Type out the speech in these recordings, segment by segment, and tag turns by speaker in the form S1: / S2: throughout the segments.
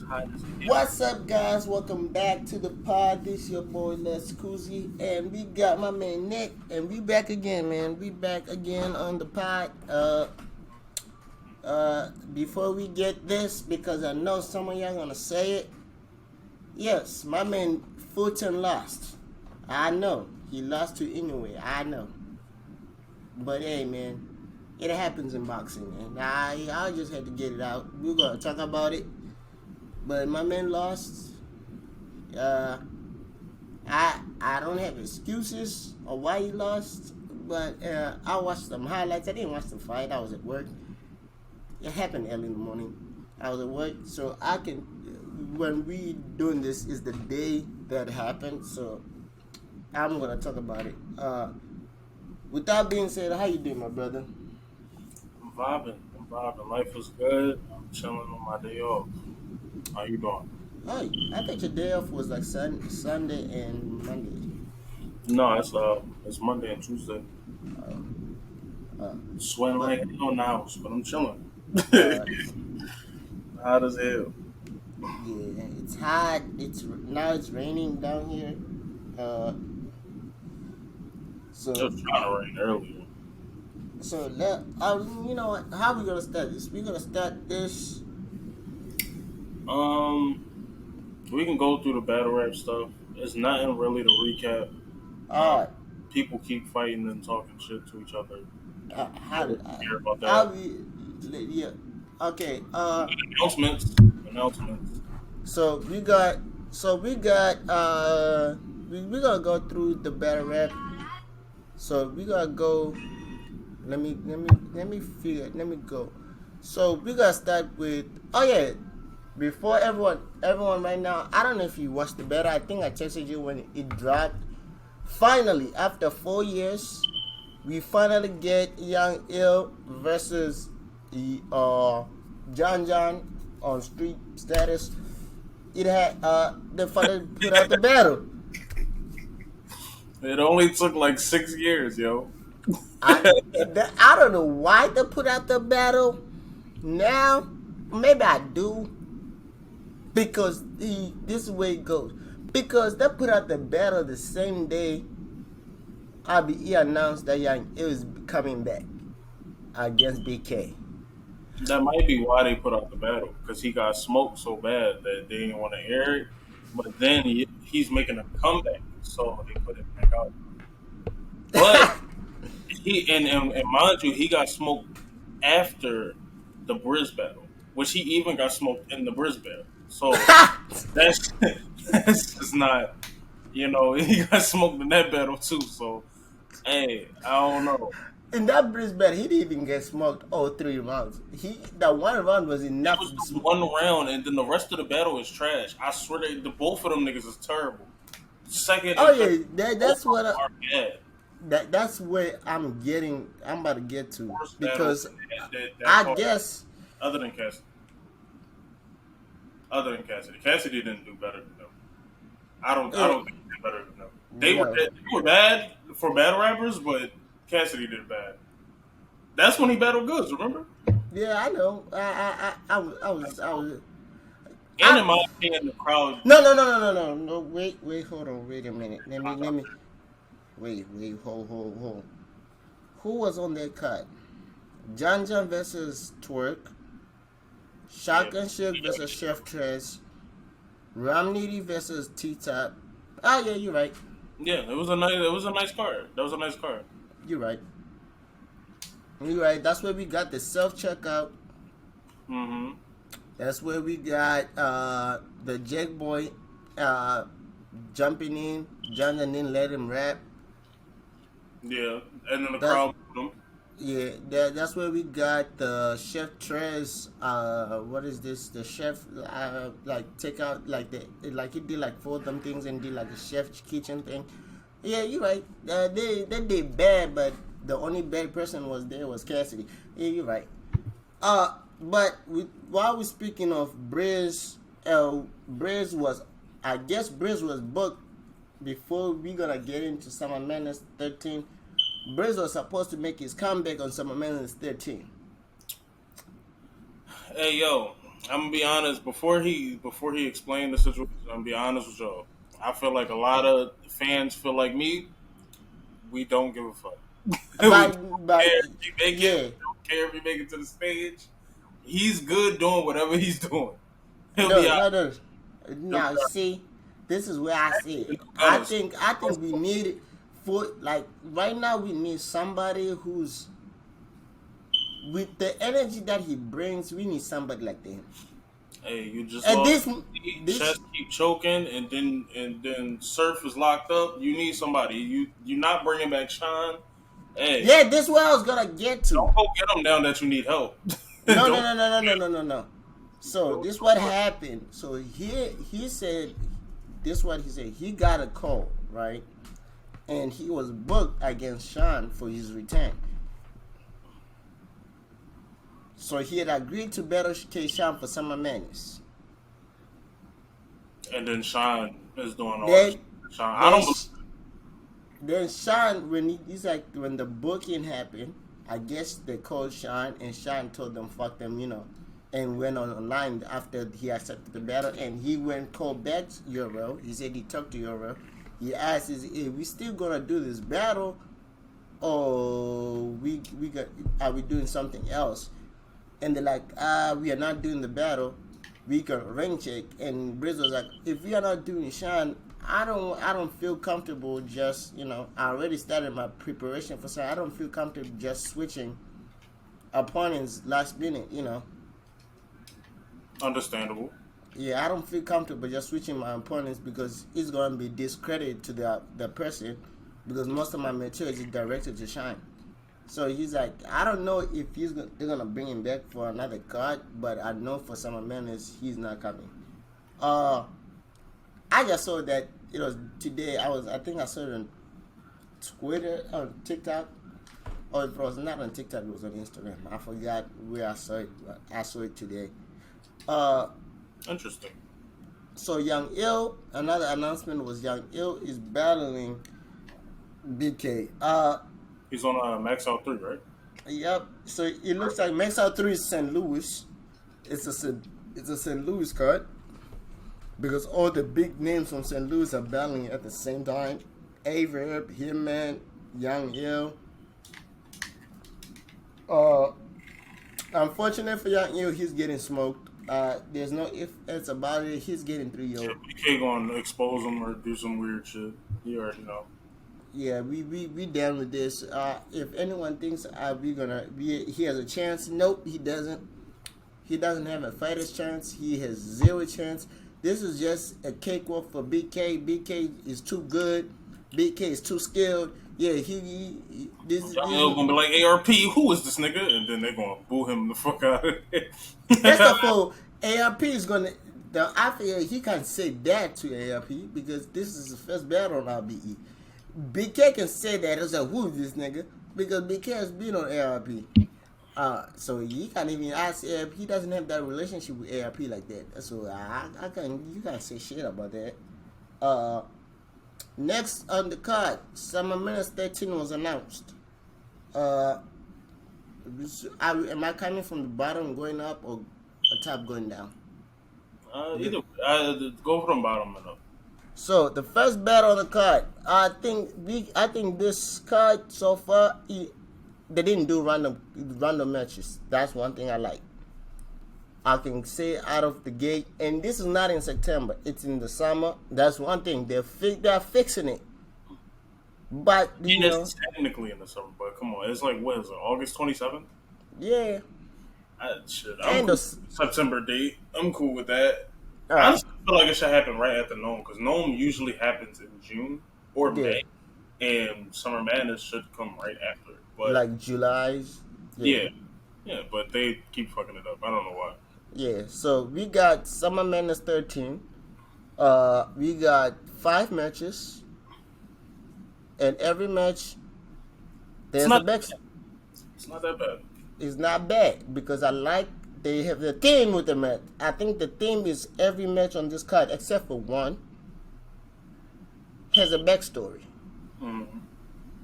S1: hot as hell.
S2: What's up, guys? Welcome back to the pod. This your boy leskuzzy, and we got my man Nick, and we back again, man. We back again on the pod. Before we get this, because I know some of y'all gonna say it. Yes, my man Fulton lost. I know he lost to Inoue. I know, but hey, man, it happens in boxing, and I just had to get it out. We're gonna talk about it. But my man lost. Uh, I don't have excuses of why he lost, but I watched some highlights. I didn't watch the fight. I was at work. It happened early in the morning. I was at work, so I can. When we doing this is the day that happened, so I'm gonna talk about it. With that being said, how you doing, my brother?
S1: I'm vibing. I'm vibing. Life was good. I'm chilling on my day off. How you doing?
S2: Oh, I thought your day off was like Sunday and Monday.
S1: No, it's Monday and Tuesday. Sweating
S2: But
S1: like hell now, but I'm chilling.
S2: uh,
S1: Hot as hell.
S2: yeah, it's hot. It's raining down here. Uh,
S1: It
S2: so
S1: was trying to rain earlier.
S2: you know what? How we gonna start this? We gonna start this.
S1: Um, we can go through the battle rap stuff. It's nothing really to recap. Um,
S2: All right.
S1: People keep fighting and talking shit to each other. I
S2: How
S1: don't
S2: did
S1: care about
S2: how
S1: that.
S2: we? Yeah. Okay.
S1: Announcements. Announcements.
S2: So we got. So we got. We gonna go through the battle rap. So we gotta go. Let me go. So we gotta start with. Oh yeah. Before everyone right now, I don't know if you watched the battle. I think I texted you when it dropped. Finally, after 4 years, we finally get Young Ill versus John John on Street Status. It had they finally put out the battle.
S1: It only took like 6 years, yo.
S2: I I don't know why they put out the battle now. Maybe I do because this is where it goes. Because they put out the battle the same day RBE announced that Young Ill is coming back against BK.
S1: That might be why they put out the battle because he got smoked so bad that they didn't want to air it. But then he's making a comeback, so they put it back out. But and mind you, he got smoked after the Briz battle, which he even got smoked in the Briz battle. So that's that's just not, he got smoked in that battle too. So hey, I don't know.
S2: In that Brisbane, he didn't even get smoked all 3 rounds. That one round was
S1: It
S2: enough
S1: was
S2: to
S1: the
S2: smoke.
S1: one round, and then the rest of the battle is trash. I swear, the both of them niggas is terrible. Second
S2: Oh
S1: and third,
S2: yeah,
S1: both
S2: that's
S1: of
S2: what
S1: them are bad.
S2: that's where I'm getting. I'm about to get to
S1: Worst battles
S2: because
S1: that
S2: I
S1: card,
S2: guess
S1: other than Cassidy. Other than Cassidy, Cassidy didn't do better than them. I
S2: it,
S1: don't think they did better than them.
S2: no.
S1: They were bad for battle rappers, but Cassidy did bad. That's when he battled goods. Remember?
S2: Yeah, I know. I was.
S1: And in my opinion, the crowd.
S2: No. Wait. Hold on. Wait a minute. Let me. Wait. Hold. Who was on that card? John John versus Twerk.
S1: Yeah,
S2: Shotgun Ship versus Chef Trez. Ramniti versus T Top. Oh yeah, you're right.
S1: yeah. It was a nice card. That was a nice card.
S2: You're right. You're right. That's where we got the self checkout.
S1: Mm-hmm.
S2: That's where we got the Jack Boy uh, jumping in. John and then let him rap.
S1: Yeah, and then the
S2: That's
S1: crowd moved him.
S2: yeah. That's where we got the Chef Trez. What is this? The chef like take out like he did like four of them things and did like a chef kitchen thing. Yeah, you're right. They did bad, but the only bad person was Cassidy. Yeah, you're right. But while we're speaking of Briz was, I guess Briz was booked before we gonna get into Summer Madness 13. Briz was supposed to make his comeback on Summer Madness 13.
S1: Hey yo, I'm gonna be honest. Before he explained the situation, I'm gonna be honest with y'all. I feel like a lot of fans feel like me. We don't give a fuck. We don't
S2: But
S1: care if you make it.
S2: yeah,
S1: We don't care if you make it to the stage. He's good doing whatever he's doing. He'll be
S2: no,
S1: out.
S2: no, no.
S1: He'll be
S2: Now
S1: out.
S2: see, this is where I see
S1: The
S2: it.
S1: new
S2: I
S1: Gunners.
S2: think I think we need for like right now we need somebody who's with the energy that he brings. We need somebody like him.
S1: Hey, you just
S2: And
S1: lost.
S2: this
S1: Chest keep choking, and then Surf is locked up. You need somebody. You're not bringing back Sean. Hey,
S2: yeah, this is where I was gonna get to.
S1: don't go get him down that you need help.
S2: No, no,
S1: Don't.
S2: no, no, no, no, no, no, no. So
S1: Don't
S2: this what
S1: do it.
S2: happened. So he said this what he said. He got a call, right? And he was booked against Sean for his return. So he had agreed to battle K. Sean for Summer Madness.
S1: And then Sean is doing all this.
S2: Then
S1: Sean, I
S2: then
S1: don't.
S2: then Sean he's like when the booking happened, I guess they called Sean and Sean told them fuck them, and went online after he accepted the battle and he went called back Euro. He said he talked to Euro. He asked, "Is we still gonna do this battle, or we got are we doing something else?" And they're like, we are not doing the battle. We can ring check. And Briz was like, if we are not doing Sean, I don't feel comfortable just I already started my preparation for something. I don't feel comfortable just switching opponents last minute.
S1: Understandable.
S2: Yeah, I don't feel comfortable just switching my opponents because it's gonna be discredit to the person because most of my material is directed to Shine. So he's like, I don't know if they're gonna bring him back for another card, but I know for Summer Madness he's not coming. I just saw that today. I think I saw it on Twitter, on TikTok. Oh, it was not on TikTok. It was on Instagram. I forgot where I saw it. But I saw it today. Uh,
S1: Interesting.
S2: so Young Ill. Another announcement was Young Ill is battling BK.
S1: He's on Max Out 3, right?
S2: Yep. So it looks like Max Out 3 is St. Louis. It's a St. Louis card because all the big names from St. Louis are battling at the same time. Averb, Hitman, Young Ill. Unfortunate for Young Ill, he's getting smoked. There's no if it's about it. He's getting 3-0.
S1: Yeah, BK gonna expose him or do some weird shit. You already know.
S2: Yeah, we down with this. If anyone thinks he has a chance, nope, he doesn't. He doesn't have a fighter's chance. He has zero chance. This is just a cakewalk for BK. BK is too good. BK is too skilled. Yeah, this
S1: Young L gonna be like, ARP, who is this nigga? And then they gonna boo him the fuck out of it.
S2: First of all, ARP is gonna. I feel he can't say that to ARP because this is his first battle on RBE. BK can say that as a who is this nigga because BK has been on ARP. So you can't even ask ARP. He doesn't have that relationship with ARP like that. So you can't say shit about that. Next on the card, Summer Madness 13 was announced. Am I coming from the bottom going up or the top going down?
S1: Either go from bottom and up.
S2: So the first battle on the card, I think this card so far they didn't do random matches. That's one thing I like. I can say out of the gate, and this is not in September. It's in the summer. That's one thing they're fixing it. But
S1: It's technically in the summer, but come on, it's like what is it? August 27th?
S2: yeah.
S1: Shit,
S2: And
S1: cool September date. I'm cool with that.
S2: all
S1: I
S2: right,
S1: honestly feel like it should happen right after Gnome because Gnome usually happens in June or
S2: yeah,
S1: May, and Summer Madness should come right after. But
S2: like July's.
S1: yeah, but they keep fucking it up. I don't know why.
S2: Yeah. So we got Summer Madness 13. We got 5 matches, and every match there's a back.
S1: It's not that bad.
S2: It's not bad because I like they have the theme with the match. I think the theme is every match on this card except for one has a backstory,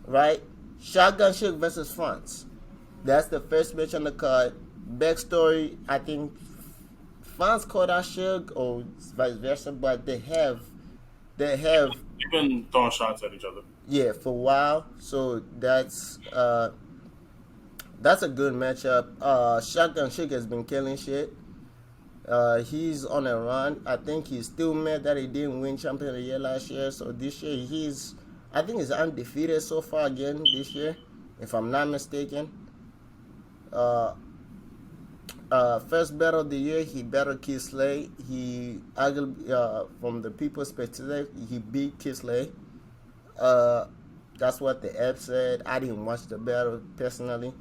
S2: right? Shotgun Shook versus Fonz. That's the first match on the card. Backstory, I think fans call that shit or vice versa, but they have
S1: They've been throwing shots at each other.
S2: yeah for a while. So that's a good matchup. Shotgun Chick has been killing shit. He's on a run. I think he's still mad that he didn't win Champion of the Year last year. So this year I think he's undefeated so far again this year, if I'm not mistaken. Uh, First battle of the year, he battled Kisley. From the people's perspective, he beat Kisley. Uh, that's what the app said. I didn't watch the battle personally.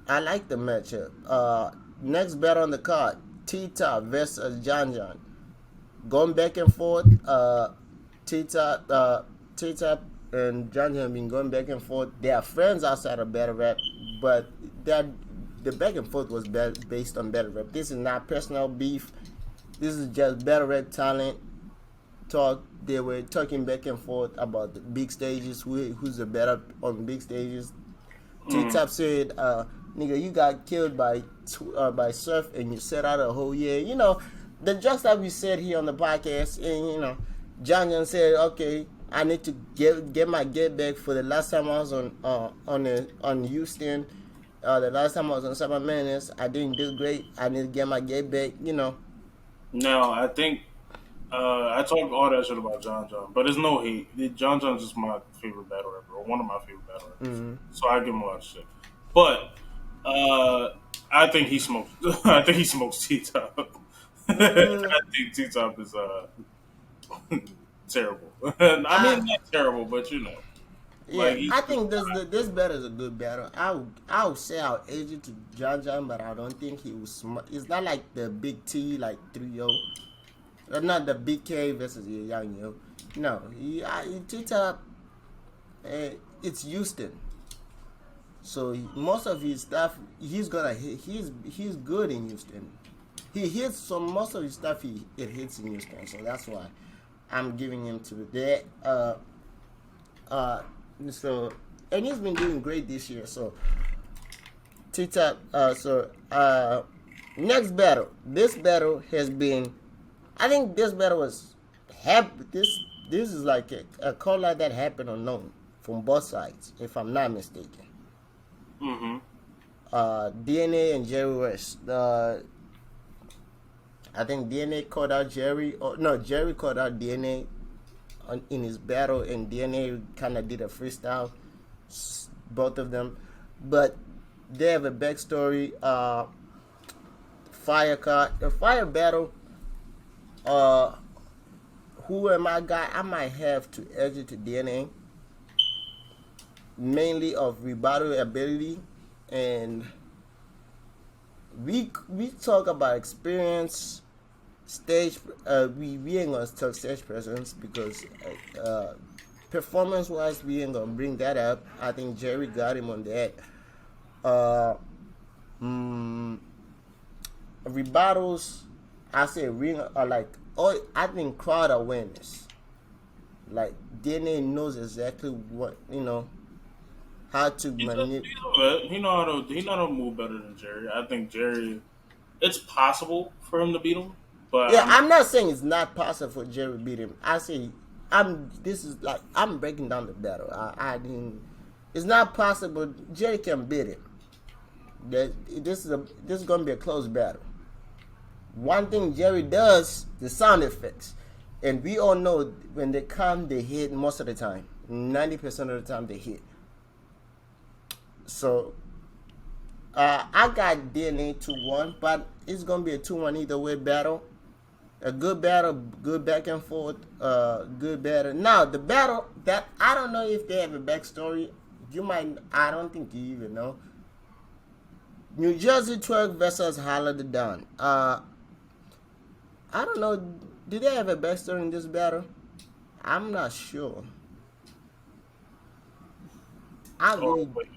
S2: I like the matchup. Next battle on the card, T-Top versus John John. Going back and forth. T-Top, and John John have been going back and forth. They are friends outside of battle rap, but that the back and forth was based on battle rap. This is not personal beef. This is just battle rap talent talk. They were talking back and forth about the big stages. Who's the better on big stages?
S1: Mm.
S2: T-Top said, "Nigga, you got killed by Surf, and you set out a whole year." You know, the jokes that we said here on the podcast, and John said, "Okay, I need to get my get back for the last time I was on Houston. The last time I was on Summer Madness, I didn't do great. I need to get my get back."
S1: Now I think I talk all that shit about John John, but there's no hate. John John's just my favorite battle rapper, or one of my favorite battle rappers.
S2: Mm-hmm.
S1: So I give him a lot of shit. But uh, I think he smokes. I think he smokes T Top.
S2: Mm,
S1: I think T Top is terrible. I
S2: I
S1: mean, not terrible, but
S2: Yeah,
S1: like he's
S2: I
S1: just
S2: think this battle is a good battle. I would say I'll edge it to John John, but I don't think he was smart. It's not like the Big T like 3-0. Not the Big K versus the Young Yo. No, he top. It's Houston, so most of his stuff he's gonna hit. He's good in Houston. He hits some most of his stuff. It hits in Houston, so that's why I'm giving him to that. Uh, so and he's been doing great this year. So T-Top. Next battle. This battle has been. I think this battle was This is like a call like that happened unknown from both sides, if I'm not mistaken.
S1: mm-hmm.
S2: DNA and Jerry West. I think DNA called out Jerry, or no, Jerry called out DNA in his battle, and DNA kind of did a freestyle, both of them. But they have a backstory. Fire card, the fire battle. Uh, who am I guy? I might have to edge it to DNA, mainly of rebuttal ability, and we talk about experience, stage. We ain't gonna talk stage presence because performance wise we ain't gonna bring that up. I think Jerry got him on that. Uh, mm, Rebuttals, I say ring are like I think crowd awareness. Like DNA knows exactly what how to manipulate.
S1: He's a vet. He know how to move better than Jerry. I think Jerry. It's possible for him to beat him, but
S2: Yeah, I'm not saying it's not possible for Jerry to beat him. I say This is like I'm breaking down the battle. I didn't. It's not possible. Jerry can beat him. This is gonna be a close battle. One thing Jerry does, the sound effects, and we all know when they come, they hit most of the time. 90% of the time they hit. So I got DNA 2-1, but it's gonna be a 2-1 either way battle. A good battle, good back and forth, good battle. Now the battle that I don't know if they have a backstory. You might. I don't think you even know. New Jersey Twerk versus Holla the Don. I don't know. Do they have a backstory in this battle? I'm not sure. I
S1: oh
S2: really
S1: wait,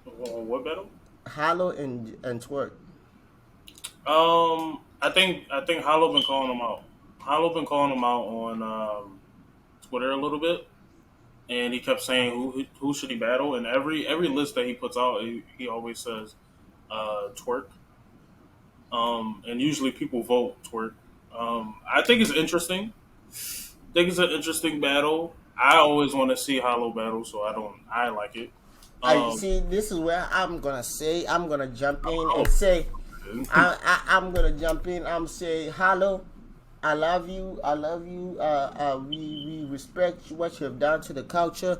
S1: what battle?
S2: Hollow and Twerk.
S1: I think Hollow been calling him out. Hollow been calling him out on Twitter a little bit, and he kept saying who should he battle, and every list that he puts out, he always says twerk. And usually people vote twerk. I think it's interesting. I think it's an interesting battle. I always want to see Hollow battle, so I don't. I like it.
S2: I
S1: Um,
S2: see. This is where I'm gonna jump in
S1: oh,
S2: and say,
S1: okay.
S2: I'm gonna jump in. I'm say, hello, I love you. I love you. We respect what you have done to the culture,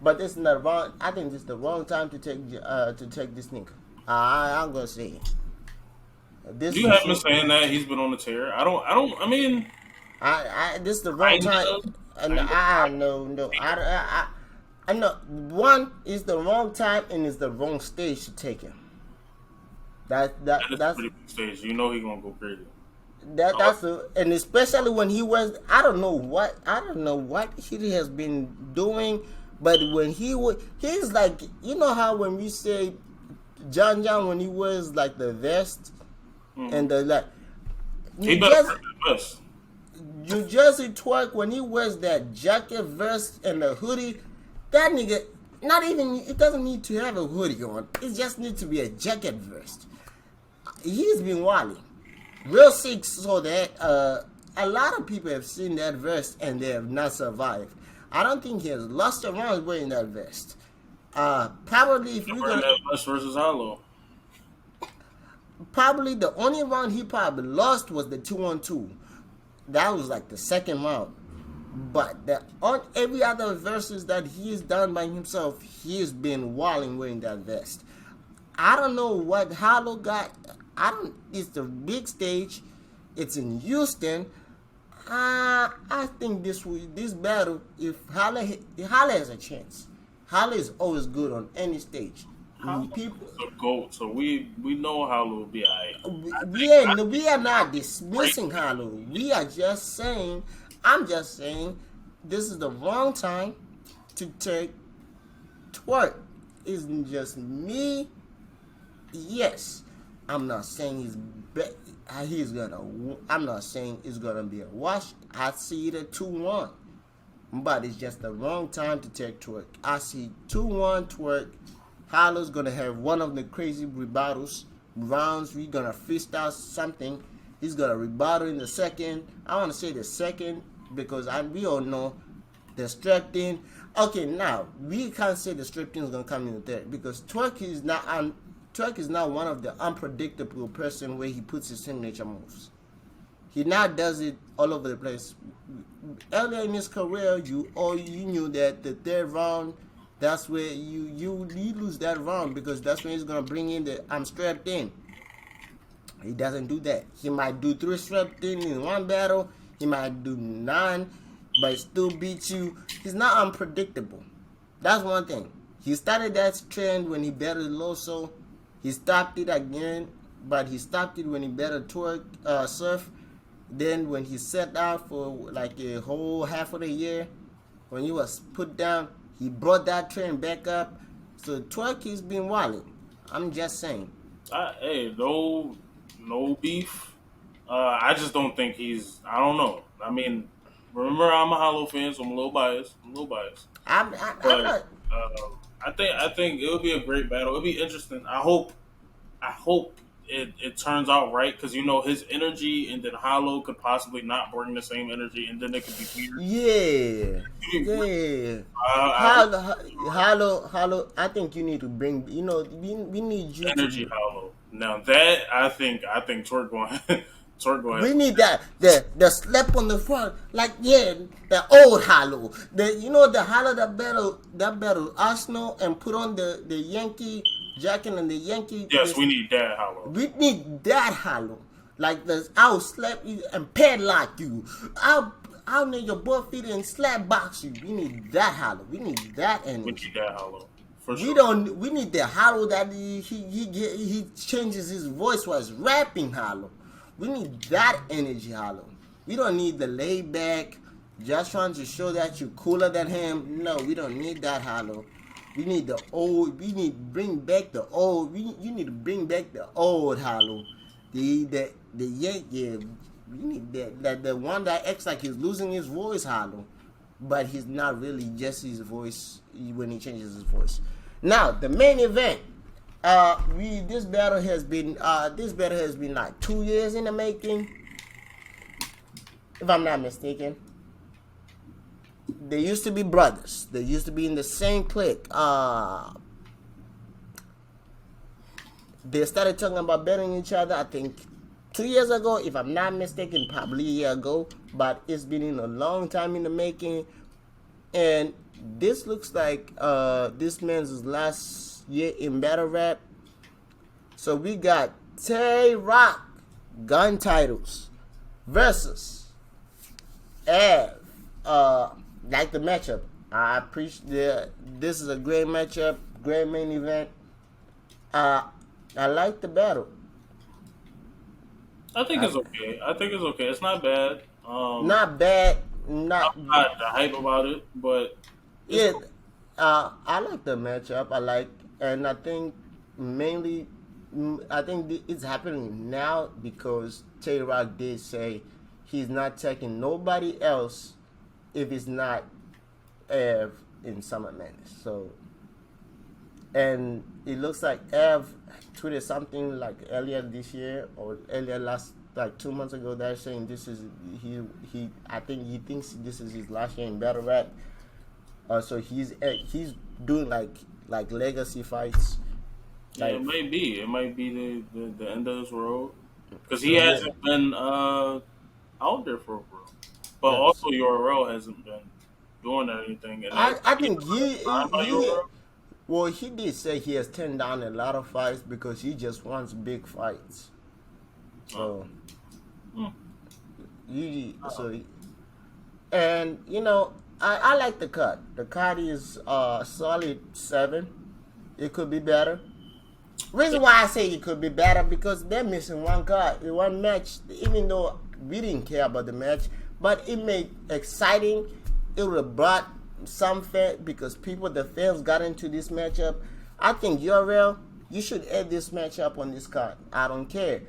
S2: but this is not wrong. I think this is the wrong time to take this nigga. I'm gonna say it. This
S1: You
S2: is
S1: have been
S2: so.
S1: saying that he's been on the tear. I don't. I don't. I mean,
S2: This is the wrong time. And
S1: kinda.
S2: I no no I know one is the wrong time and is the wrong stage to take him. That that
S1: That is a
S2: that's
S1: pretty big stage. You know he gonna go crazy. Uh,
S2: that's and especially when he was I don't know what he has been doing, but when he's like, you know how when we say John when he wears like the vest
S1: mhm.
S2: and the like
S1: He
S2: New
S1: better
S2: Jersey
S1: prep that vest.
S2: New Jersey twerk when he wears that jacket vest and the hoodie, that nigga not even it doesn't need to have a hoodie on. It just needs to be a jacket vest. He's been wilding. Real sick so that a lot of people have seen that vest and they have not survived. I don't think he has lost a round wearing that vest. Probably if we're
S1: Wearing
S2: gonna
S1: that vest versus Hollow.
S2: probably the only round he probably lost was the 2-on-2. That was like the second round. But on every other verses that he's done by himself, he's been walling wearing that vest. I don't know what Hollow got. I don't. It's the big stage. It's in Houston. I think this battle, if Hollow has a chance. Hollow is always good on any stage.
S1: Hollow
S2: People,
S1: is a goat, so we know Hollow will be alright. I think.
S2: we are not
S1: Great.
S2: dismissing Hollow. We are just saying. I'm just saying, this is the wrong time to take twerk. Isn't just me. Yes, I'm not saying he's gonna. I'm not saying it's gonna be a wash. I see it at 2-1, but it's just the wrong time to take twerk. I see 2-1 twerk. Hollow's gonna have one of the crazy rebuttals rounds. We're gonna freestyle something. He's gonna rebuttal in the second. I want to say the second because we all know the strapped in. Okay, now we can't say the strapped in is gonna come in the third because Twerk is not one of the unpredictable person where he puts his signature moves. He now does it all over the place. Earlier in his career, you knew that the third round, that's where you lose that round because that's when he's gonna bring in the I'm strapped in. He doesn't do that. He might do 3 strapped in one battle. He might do 9, but still beat you. He's not unpredictable. That's one thing. He started that trend when he battled Loso. He stopped it again, but he stopped it when he battled Surf. Then when he sat out for like a whole half of the year, when he was put down, he brought that trend back up. So Twerk has been wilding. I'm just saying.
S1: Hey, no beef. I just don't think he's. I don't know. I mean, remember I'm a Hollow fan, so I'm a little biased.
S2: I'm
S1: But
S2: not.
S1: I think it would be a great battle. It'll be interesting. I hope it turns out right because you know his energy and then Hollow could possibly not bring the same energy and then it could be weird.
S2: Yeah,
S1: It'd be weird.
S2: yeah.
S1: I hope
S2: Hollow. I think you need to bring. We need you
S1: energy
S2: to.
S1: Hollow. Now that I think Twerk going Twerk going to
S2: We
S1: have
S2: need that the slap on the front, like the old Hollow. The Hollow that battle Arsenal and put on the Yankee jacket and the Yankee.
S1: yes, we need that Hollow.
S2: We need that Hollow. Like I'll slap you and padlock you. I'll make your butt feet and slap box you. We need that Hollow. We need that
S1: We
S2: energy.
S1: need that Hollow for
S2: We
S1: sure.
S2: don't. We need the Hollow that he changes his voice while he's rapping Hollow. We need that energy Hollow. We don't need the laid back, just trying to show that you're cooler than him. No, we don't need that Hollow. We need the old. We need to bring back the old. You need to bring back the old Hollow. Yeah. We need the one that acts like he's losing his voice Hollow, but he's not really just his voice when he changes his voice. Now the main event. This battle has been like 2 years in the making, if I'm not mistaken. They used to be brothers. They used to be in the same clique. They started talking about bettering each other, I think 2 years ago, if I'm not mistaken, probably a year ago. But it's been in a long time in the making. And this looks like this man's last year in battle rap. So we got Tay Rock gun titles versus Ev. Like the matchup. I appreciate this is a great matchup, great main event. I like the battle.
S1: I think it's okay. It's not bad.
S2: Not bad. Not
S1: I'm not hype about it, but it's
S2: it.
S1: cool.
S2: I like the matchup. And I think mainly, it's happening now because Tay Rock did say he's not taking nobody else if it's not Ev in Summer Madness. So, and it looks like Ev tweeted something like earlier this year or earlier last, like 2 months ago, that saying this is I think he thinks this is his last year in battle rap. So he's doing like legacy fights.
S1: Yeah,
S2: Like,
S1: it might be. It might be the end of his road because he
S2: so yeah,
S1: hasn't been out there for a while. But
S2: yes.
S1: also, URL hasn't been doing anything, and
S2: I
S1: he's
S2: think
S1: signed by URL.
S2: well, he did say he has turned down a lot of fights because he just wants big fights. So
S1: Hmm.
S2: so and I like the cut. The cut is solid 7. It could be better. Reason why I say it could be better because they're missing one card, one match. Even though we didn't care about the match, but it made exciting. It would have brought some fan because the fans got into this matchup. I think URL, you should add this matchup on this card. I don't care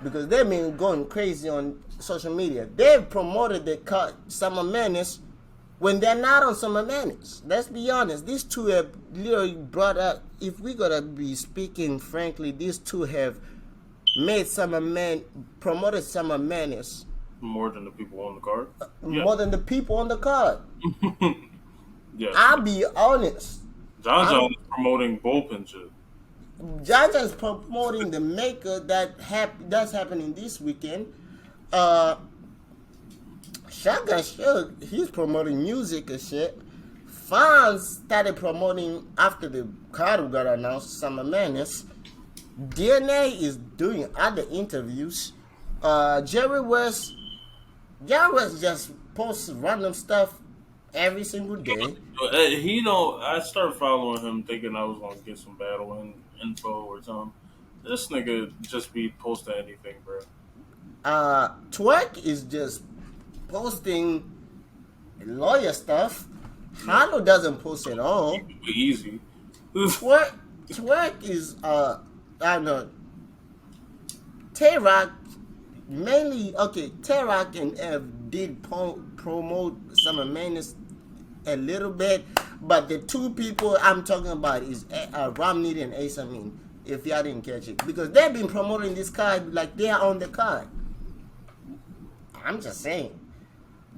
S2: because they've been going crazy on social media. They've promoted the card Summer Madness when they're not on Summer Madness. Let's be honest. These two have literally brought up. If we gotta be speaking frankly, these two have made promoted Summer Madness
S1: More than the people on the card. Yeah.
S2: more than the people on the card.
S1: Yes.
S2: I'll be honest.
S1: John is promoting bullpen shit.
S2: Jaja's promoting the maker that's happening this weekend. Shotgun Shug, he's promoting music and shit. Fonz started promoting after the card got announced, Summer Madness. DNA is doing other interviews. Jerry West just posts random stuff every single day.
S1: I started following him thinking I was gonna get some battle info or something. This nigga just be posting anything, bro.
S2: Twerk is just posting lawyer stuff. Hano doesn't post at all.
S1: Easy.
S2: Twerk is I don't know. Tay-Rock mainly Tay-Rock and Ev did promote Summer Madness a little bit, but the two people I'm talking about is Romney and Ace Amin. If y'all didn't catch it, because they've been promoting this card like they're on the card. I'm just saying,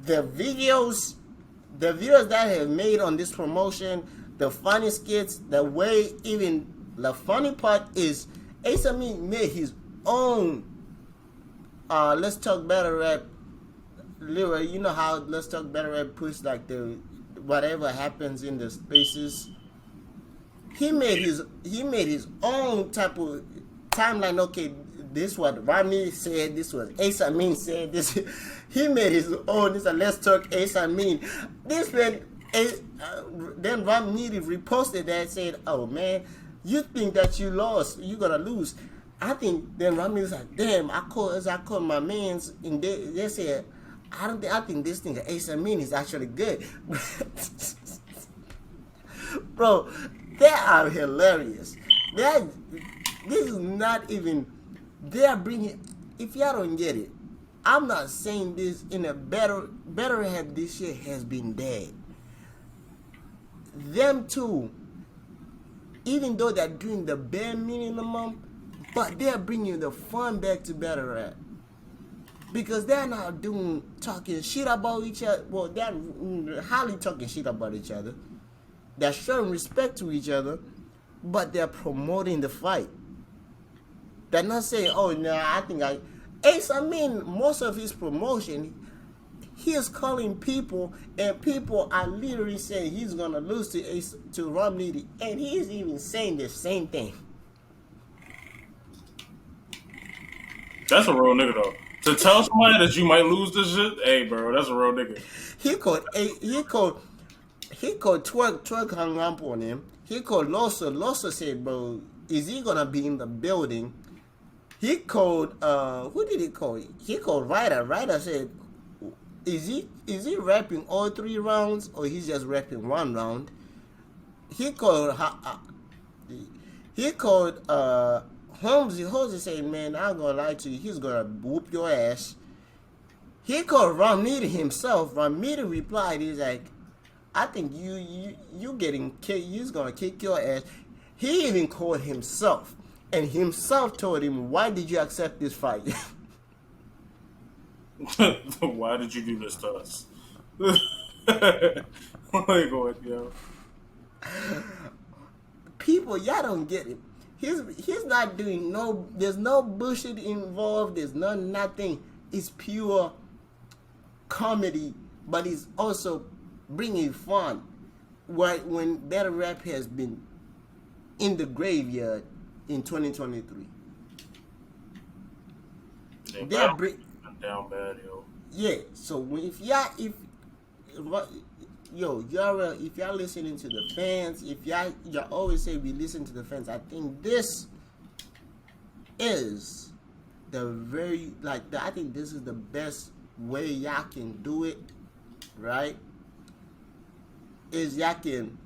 S2: the videos that have made on this promotion, the funny skits, the way even the funny part is Ace Amin made his own. Let's talk better rap. Lyra, you know how Let's Talk Better Rap puts like the whatever happens in the spaces. He made his own type of timeline. Okay, this what Romney said. This was Ace Amin said. This he made his own. This is Let's Talk Ace Amin. This man, then Romney reposted that and said, "Oh man, you think that you lost? You gonna lose." I think then Romney was like, "Damn, I called my mans," and they said, I think this thing Ace Amin is actually good." Bro, they are hilarious. This is not even. They are bringing. If y'all don't get it, I'm not saying this in a better head. This shit has been dead. Them two even though they're doing the bare minimum, but they're bringing the fun back to battle rap because they're not doing talking shit about each other. Well, they're hardly talking shit about each other. They're showing respect to each other, but they're promoting the fight. They're not saying, "Oh, no, I think I." Ace, I mean, most of his promotion, he is calling people, and people are literally saying he's gonna lose to Ace to Romney, and he's even saying the same thing.
S1: That's a real nigga though. To tell somebody that you might lose this shit, hey, bro, that's a real nigga.
S2: He called he called Twerk hung up on him. He called Loso. Loso said, "Bro, is he gonna be in the building?" He called who did he call? He called Ryder. Ryder said, is he rapping all 3 rounds or he's just rapping 1 round? He called Holmesy. Holmesy said, "Man, I'm gonna lie to you. He's gonna whoop your ass." He called Ramnita himself. Ramnita replied, he's like, "I think you getting kicked. He's gonna kick your ass." He even called himself, and himself told him, "Why did you accept this fight?"
S1: Why did you do this to us? Like, yo.
S2: People, y'all don't get it. He's not doing no. There's no bullshit involved. There's nothing. It's pure comedy, but it's also bringing fun. When battle rap has been in the graveyard in 2023, they're
S1: down bad, yo.
S2: Yeah. So if y'all listening to the fans, if y'all always say we listen to the fans, I think this is I think this is the best way y'all can do it, right? Is y'all can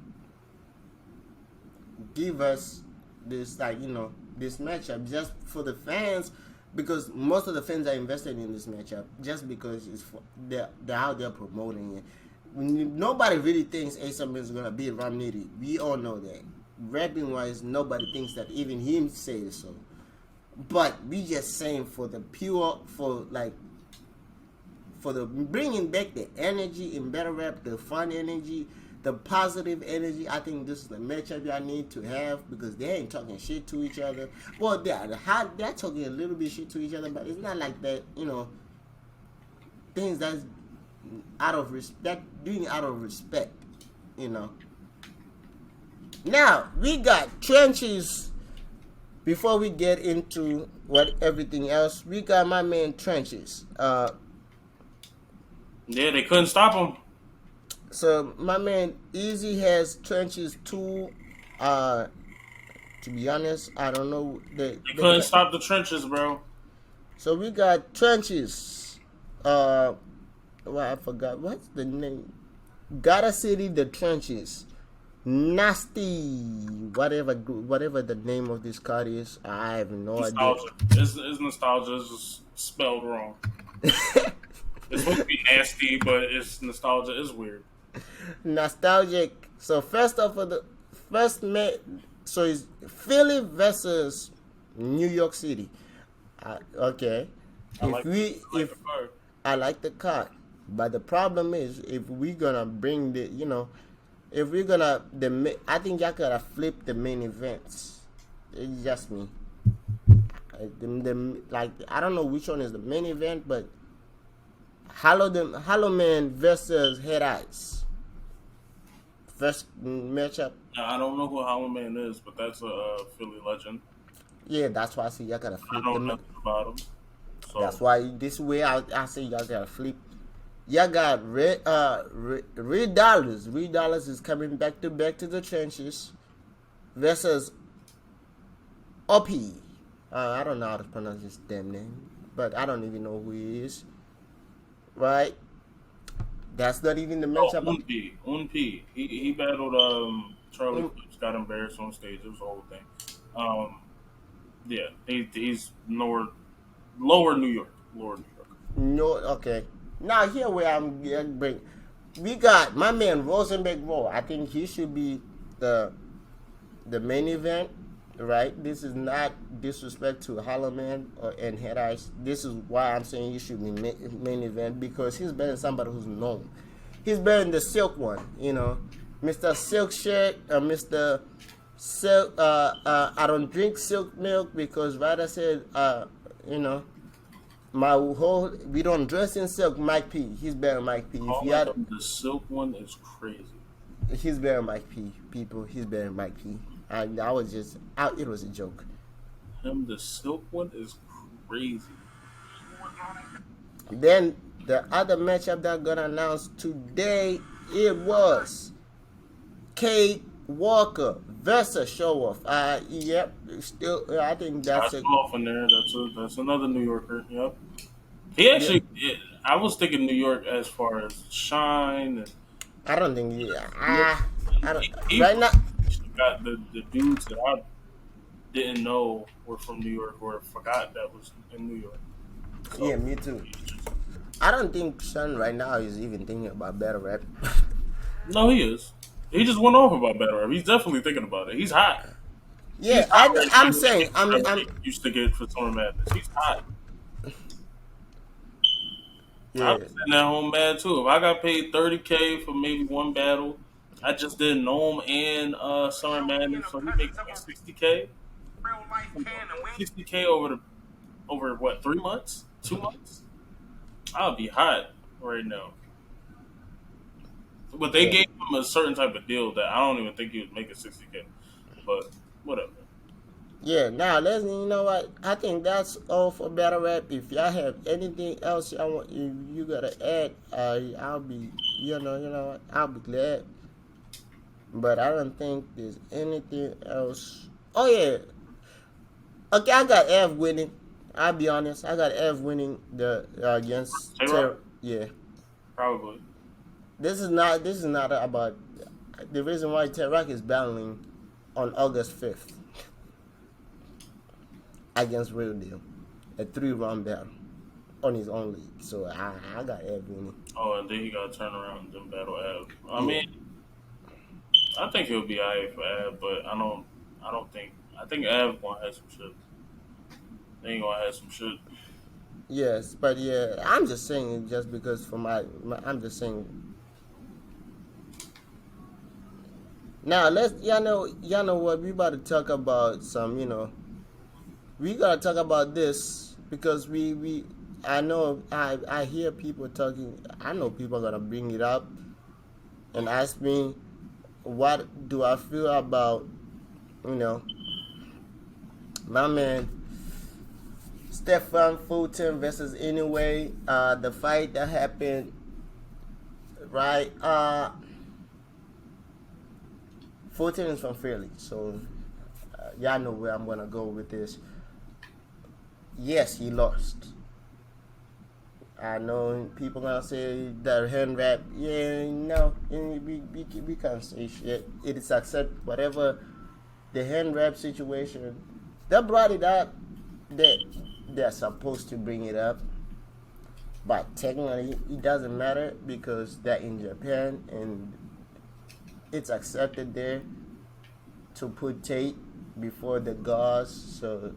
S2: give us this this matchup just for the fans, because most of the fans are invested in this matchup just because it's how they're promoting it. Nobody really thinks Asam is gonna beat Romney. We all know that. Rapping wise, nobody thinks that. Even him says so. But we just saying for the bringing back the energy in battle rap, the fun energy, the positive energy. I think this is the matchup y'all need to have, because they ain't talking shit to each other. Well, they're talking a little bit shit to each other, but it's not like that. Things that's out of respect, doing out of respect. Now we got Trenches. Before we get into everything else, we got my man Trenches.
S1: Yeah, they couldn't stop him.
S2: So my man Easy has Trenches 2. To be honest, I don't know.
S1: They couldn't stop the Trenches, bro.
S2: So we got Trenches. I forgot what's the name. Gotta City, the Trenches. Nasty, whatever the name of this card is, I have no
S1: nostalgia.
S2: idea.
S1: It's nostalgia. It's just spelled wrong. It's supposed to be nasty, but it's nostalgia. It's weird.
S2: Nostalgic. So first off, so it's Philly versus New York City. Okay. I like the card, but the problem is if we're gonna bring I think y'all gotta flip the main events. It's just me. I don't know which one is the main event, but Hollow Man versus Head Ice. First matchup.
S1: I don't know who Hollow Man is, but that's a Philly legend.
S2: Yeah, that's why I say y'all gotta flip.
S1: I don't know about him. So.
S2: That's why this way I say y'all gotta flip. Y'all got Red Dollars. Red Dollars is coming back to the Trenches versus Uppy. I don't know how to pronounce his damn name, but I don't even know who he is. Right? That's not even the matchup.
S1: Unp. He battled Charlie Clips, got embarrassed on stage. It was the whole thing. Yeah, he's lower New York.
S2: No, okay. Now here where I'm bring. We got my man Rosenberg Raw. I think he should be the the main event, right? This is not disrespect to Hollow Man and Head Ice. This is why I'm saying you should be main event, because he's better than somebody who's known. He's better than the Silk one, Mr. Silk Shirt, Mr. Silk. I don't drink silk milk because Ryder said, my whole we don't dress in silk. Mike P. He's better than Mike P. If you had,
S1: The silk one is crazy.
S2: he's better than Mike P. People, he's better than Mike P. I was just out. It was a joke.
S1: The silk one is crazy.
S2: Then the other matchup that got announced today, it was Kate Walker versus Show Off. Yep, still I think that's
S1: I
S2: a
S1: saw off in there. That's another New Yorker. Yep. He actually. I was thinking New York as far as shine. And
S2: I don't think I don't
S1: he
S2: right now.
S1: got the dudes that I didn't know were from New York or forgot that was in New York. So,
S2: Yeah, me too. I don't think Sean right now is even thinking about battle rap.
S1: no, he is. He just went off about battle rap. He's definitely thinking about it. He's hot.
S2: Yeah,
S1: He's hot
S2: I'm saying I'm
S1: used to get for Summer Madness. He's hot.
S2: yeah.
S1: I'm sitting at home mad too. If I got paid $30K for maybe one battle, I just didn't know him in Summer Madness, so he makes like $60K. $60K over what, 3 months? 2 months? I'll be hot right now. But they
S2: Yeah.
S1: gave him a certain type of deal that I don't even think he was making $60K. But whatever.
S2: Yeah, now let's you know what? I think that's all for battle rap. If y'all have anything else y'all want you gotta add, I'll be what, I'll be glad. But I don't think there's anything else. Oh yeah. Okay, I got Ev winning. I'll be honest. I got Ev winning the against
S1: Tay-Rock?
S2: Yeah.
S1: Probably.
S2: This is not about the reason why Tay-Rock is battling on August 5th against Real Deal, a 3-round battle on his own league. So I got Ev winning.
S1: Oh, and then he got to turn around and then battle Av. I mean, I think he'll be alright for Av, but I think Av gonna have some shit. They ain't gonna have some shit.
S2: Yes, but yeah, I'm just saying it just because for I'm just saying. Now y'all know what we about to talk about some we gotta talk about this because I know I hear people talking. I know people are gonna bring it up and ask me what do I feel about my man Stefan Fulton versus Inoue, the fight that happened right. Fulton is from Philly, so y'all know where I'm gonna go with this. Yes, he lost. I know people gonna say that hand rap. Yeah, no, we can't say shit. It is accept whatever the hand rap situation. They brought it up. They're supposed to bring it up, but technically it doesn't matter because they're in Japan and it's accepted there to put tape before the gauze, so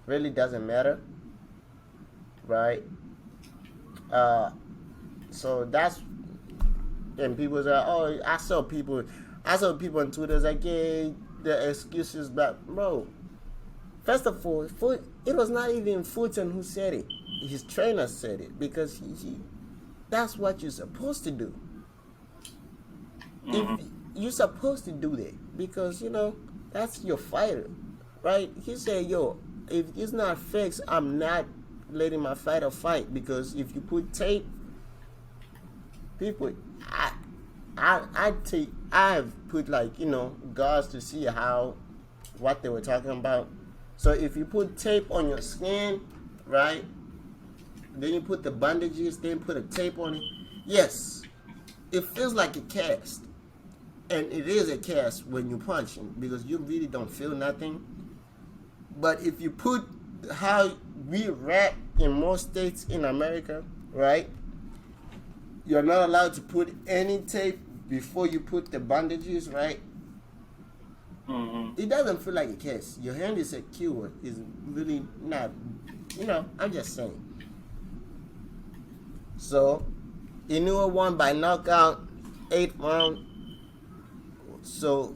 S2: really doesn't matter, right? So that's and people say, oh, I saw people on Twitter like, hey, the excuses, but bro, first of all, it was not even Fulton who said it. His trainer said it because he that's what you're supposed to do. If you're supposed to do that because that's your fighter, right? He said, "Yo, if it's not fixed, I'm not letting my fighter fight because if you put tape, people, I've put guards to see what they were talking about. So if you put tape on your skin, right? Then you put the bandages, then put a tape on it. Yes, it feels like a cast. And it is a cast when you're punching because you really don't feel nothing. But if you put how we rap in most states in America, right? You're not allowed to put any tape before you put the bandages, right?
S1: Mm-hmm.
S2: It doesn't feel like a kiss. Your hand is secure. Is really not. I'm just saying. So, Inoue won by knockout, 8th round. So,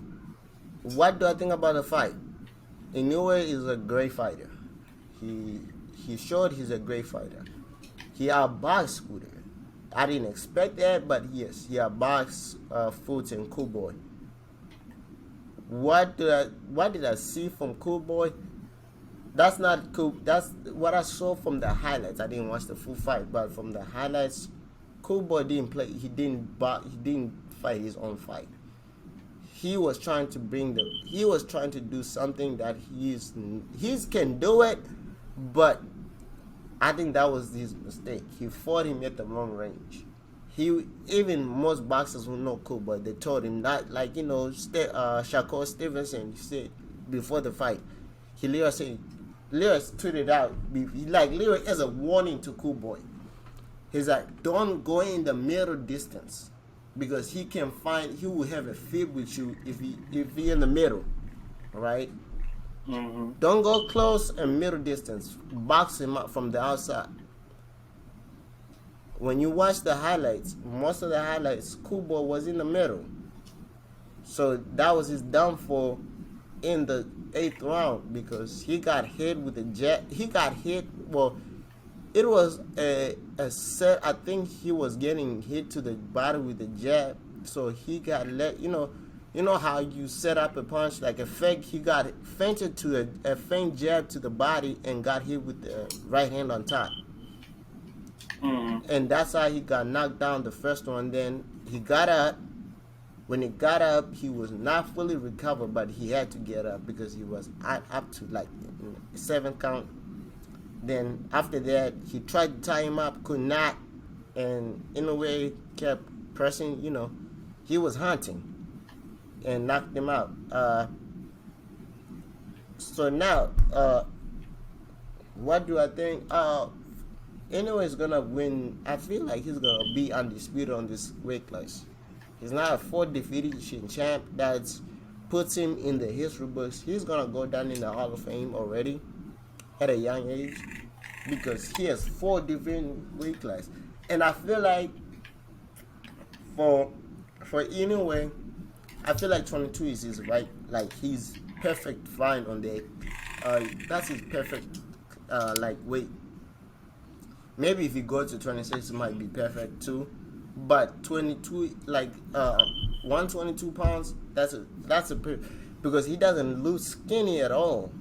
S2: what do I think about the fight? Inoue is a great fighter. He he showed he's a great fighter. He outboxed Scooter. I didn't expect that, but yes, he outboxed Fulton Cool Boy. What did I see from Cool Boy? That's not cool. That's what I saw from the highlights. I didn't watch the full fight, but from the highlights, Cool Boy didn't play. He didn't fight his own fight. He was trying to bring the. He was trying to do something that he's can do it, but I think that was his mistake. He fought him at the wrong range. He even most boxers who know Cool Boy, they told him not like Shakur Stevenson said before the fight. He literally said, literally tweeted out, like literally as a warning to Cool Boy. He's like, don't go in the middle distance because he will have a fit with you if he in the middle, right?
S1: Mm-hmm.
S2: Don't go close and middle distance. Box him up from the outside. When you watch the highlights, most of the highlights, Cool Boy was in the middle. So that was his downfall in the 8th round because he got hit with a jab. He got hit. Well, it was a set. I think he was getting hit to the body with a jab. So he got let. You know how you set up a punch like a fake. He got feinted to a feint jab to the body and got hit with the right hand on top.
S1: Mm-hmm.
S2: And that's how he got knocked down the first one. Then he got up. When he got up, he was not fully recovered, but he had to get up because he was up to like 7 count. Then after that, he tried to tie him up, could not, and in a way kept pressing. He was hunting and knocked him out. So now, what do I think? Inoue is gonna win. I feel like he's gonna be undisputed on this weight class. He's not a 4th defeated champ that puts him in the history books. He's gonna go down in the Hall of Fame already at a young age because he has 4 different weight classes. And I feel like for Inoue, I feel like 22 is his right. Like he's perfect fine on the. That's his perfect like weight. Maybe if he goes to 26, it might be perfect too. But 22, like 122 pounds, that's a because he doesn't look skinny at all.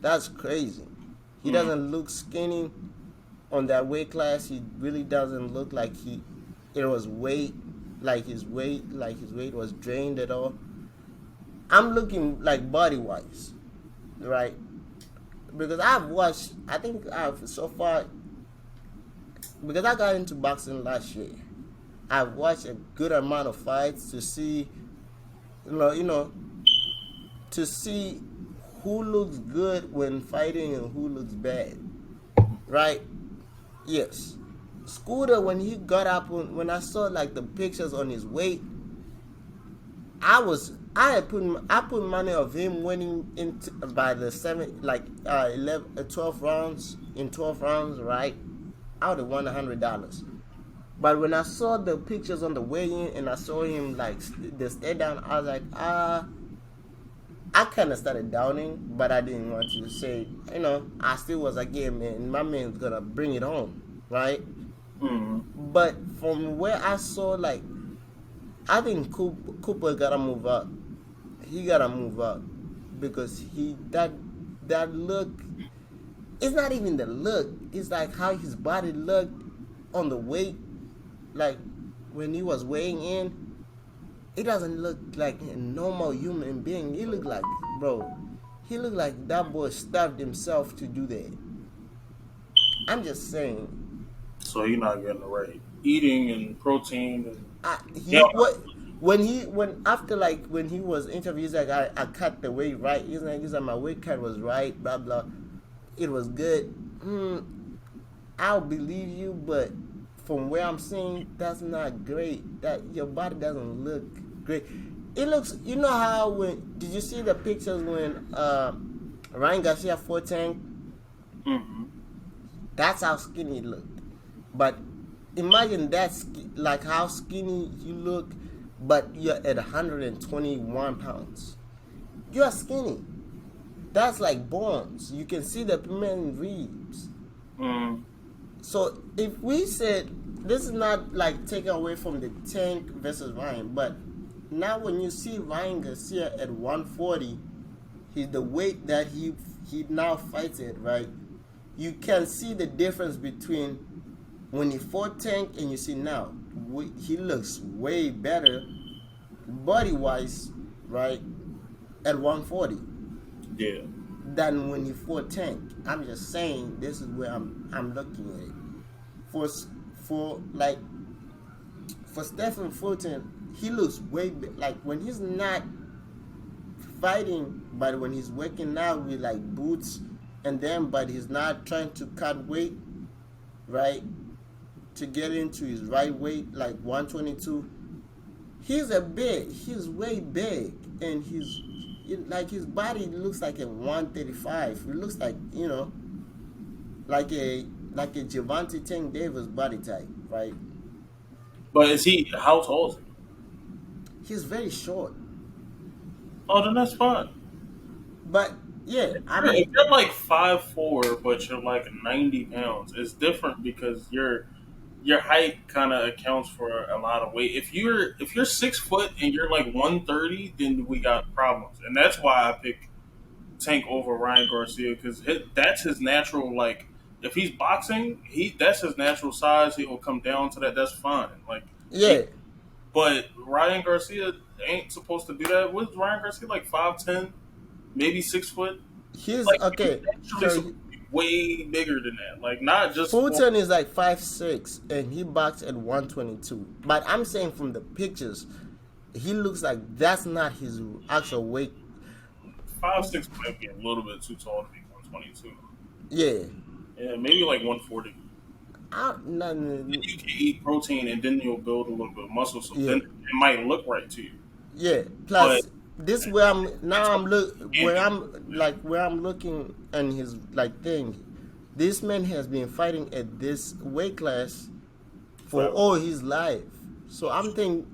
S2: That's crazy. He doesn't look skinny on that weight class. He really doesn't look like it was weight, like his weight was drained at all. I'm looking like body wise, right? Because I've watched, I think I've so far, because I got into boxing last year. I've watched a good amount of fights to see, to see who looks good when fighting and who looks bad, right? Yes. Scooter, when he got up, when I saw like the pictures on his weight, I put money of him winning into by the 12 rounds in 12 rounds, right? I would have won $100. But when I saw the pictures on the weigh-in and I saw him like the stay down, I was like, I kind of started doubting, but I didn't want to say, I still was like, yeah, man, my man's gonna bring it home, right?
S1: Mm-hmm.
S2: But from where I saw, like, I think Cooper gotta move up. He gotta move up because that look. It's not even the look. It's like how his body looked on the weight. Like when he was weighing in, it doesn't look like a normal human being. He looked like, he looked like that boy starved himself to do that. I'm just saying.
S1: So you're not getting the right eating and protein and
S2: He
S1: yeah.
S2: what when he was interviewed, he's like, I cut the weight right. He's like my weight cut was right. Blah blah. It was good. I'll believe you, but from where I'm seeing, that's not great. That your body doesn't look great. It looks. You know how when did you see the pictures when Ryan Garcia fought Tank?
S1: Mm-hmm.
S2: That's how skinny he looked. But imagine that, like how skinny you look, but you're at 121 pounds. You're skinny. That's like bones. You can see the piment ribs.
S1: Mm-hmm.
S2: So if we said this is not like taken away from the Tank versus Ryan, but now when you see Ryan Garcia at 140, he's the weight that he now fights at, right? You can see the difference between when he fought Tank and you see now. He looks way better body wise, right, at 140
S1: Yeah.
S2: than when he fought Tank. I'm just saying this is where I'm looking at it. For for like for Stephen Fulton, he looks like when he's not fighting, but when he's working out with like boots, and then but he's not trying to cut weight, right, to get into his right weight like 122. He's way big, and like his body looks like a 135. It looks like like a Javante Tank Davis body type, right?
S1: But is he? How tall is he?
S2: He's very short,
S1: Oh, then that's fine.
S2: but yeah, I
S1: If
S2: mean,
S1: you're like 5'4", but you're like 90 pounds, it's different because your height kind of accounts for a lot of weight. If you're 6 foot and you're like 130, then we got problems, and that's why I pick Tank over Ryan Garcia because that's his natural like. If he's boxing, that's his natural size. He will come down to that. That's fine. Like,
S2: yeah,
S1: but Ryan Garcia ain't supposed to do that. Was Ryan Garcia like 5'10", maybe 6 foot?
S2: he's
S1: Like he's
S2: okay.
S1: actually
S2: So
S1: supposed to be way bigger than that. Like not just for
S2: Fulton is like 5'6" and he boxed at 122. But I'm saying from the pictures, he looks like that's not his actual weight.
S1: 5'6" might be a little bit too tall to be 122.
S2: Yeah,
S1: Yeah, maybe like 140.
S2: no,
S1: Then you can eat protein and then you'll build a little bit of muscle. So
S2: yeah,
S1: then it might look right to you.
S2: yeah.
S1: But
S2: Plus, this where I'm
S1: that's
S2: now.
S1: what
S2: I'm look
S1: you can't do.
S2: where I'm looking and his like thing. This man has been fighting at this weight class for
S1: Forever.
S2: all his life. So I'm thinking,